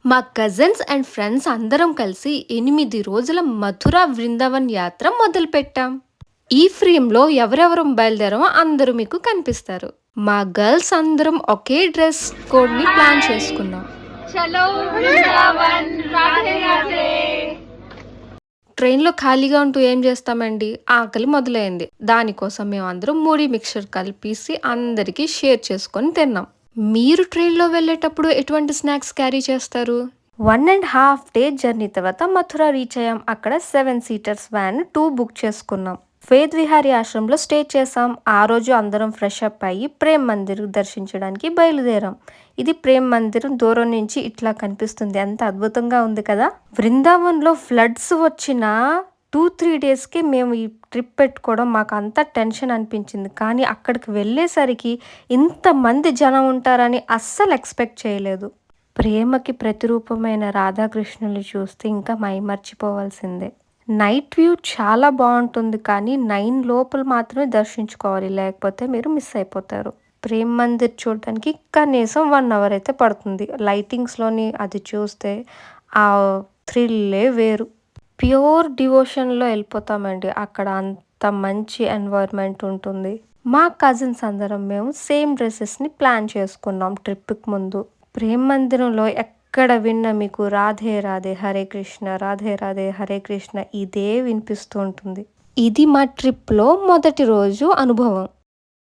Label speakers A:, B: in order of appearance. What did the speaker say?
A: మా cousins and friends అందరం కలిసి 8 రోజుల మథుర బృందావన్ యాత్ర మొదలుపెట్టాం. ఈ ఫ్రేమ్‌లో ఎవరెవరం బయలుదేరామో అందరూ మీకు కనిపిస్తారు. మా గర్ల్స్ అందరం ఒకే డ్రెస్ కోడ్‌ని ప్లాన్ చేసుకున్నాం.
B: చలో వృందావన్ రాధే రాధే.
A: ట్రైన్‌లో ఖాళీగా ఉంటూ ఏం చేస్తామండి? ఆకలి మొదలైంది. దానికోసం మేమందరం మూఢి మిక్చర్ కలిపేసి అందరికీ షేర్ చేసుకొని తిన్నాం. మీరు ట్రైన్‌లో వెళ్ళేటప్పుడు ఎటువంటి స్నాక్స్ క్యారీ చేస్తారు? 1.5 డే జర్నీ తర్వాత మథుర రీచ్ అయ్యాం. అక్కడ 7 సీటర్స్ వ్యాన్ 2 బుక్ చేసుకున్నాం. వేద్ విహారీ ఆశ్రమంలో స్టే చేసాం. ఆ రోజు అందరం ఫ్రెష్ అప్ అయ్యి ప్రేమ్ మందిర్ దర్శించడానికి బయలుదేరాం. ఇది ప్రేమ్ మందిరం దూరం నుంచి ఇట్లా కనిపిస్తుంది. ఎంత అద్భుతంగా ఉంది కదా! బృందావన్‌లో ఫ్లడ్స్ వచ్చిన 2-3 డేస్‌కి మేము ఈ ట్రిప్ పెట్టుకోవడం మాకు అంత టెన్షన్ అనిపించింది. కానీ అక్కడికి వెళ్ళేసరికి ఇంతమంది జనం ఉంటారని అస్సలు ఎక్స్‌పెక్ట్ చేయలేదు. ప్రేమకి ప్రతిరూపమైన రాధాకృష్ణుల్ని చూస్తే ఇంకా మైమర్చిపోవాల్సిందే. నైట్ వ్యూ చాలా బావుంటుంది. కానీ 9 లోపల మాత్రమే దర్శించుకోవాలి. లేకపోతే మీరు మిస్ అయిపోతారు. ప్రేమ్ మందిర్ చూడడానికి కనీసం 1 అవర్ అయితే పడుతుంది. లైటింగ్స్‌లోని అది చూస్తే ఆ థ్రిల్లే వేరు. ప్యూర్ డివోషన్‌లో వెళ్ళిపోతామండి. అక్కడ అంత మంచి ఎన్వైర్న్‌మెంట్ ఉంటుంది. మా కజిన్స్ అందరం మేము సేమ్ డ్రెసెస్‌ని ప్లాన్ చేసుకున్నాం ట్రిప్‌కి ముందు. ప్రేమ్ మందిరంలో ఎక్కడ విన్నా మీకు రాధే రాధే హరే కృష్ణ, రాధే రాధే హరే కృష్ణ ఇదే వినిపిస్తూ ఉంటుంది. ఇది మా ట్రిప్‌లో మొదటి రోజు అనుభవం.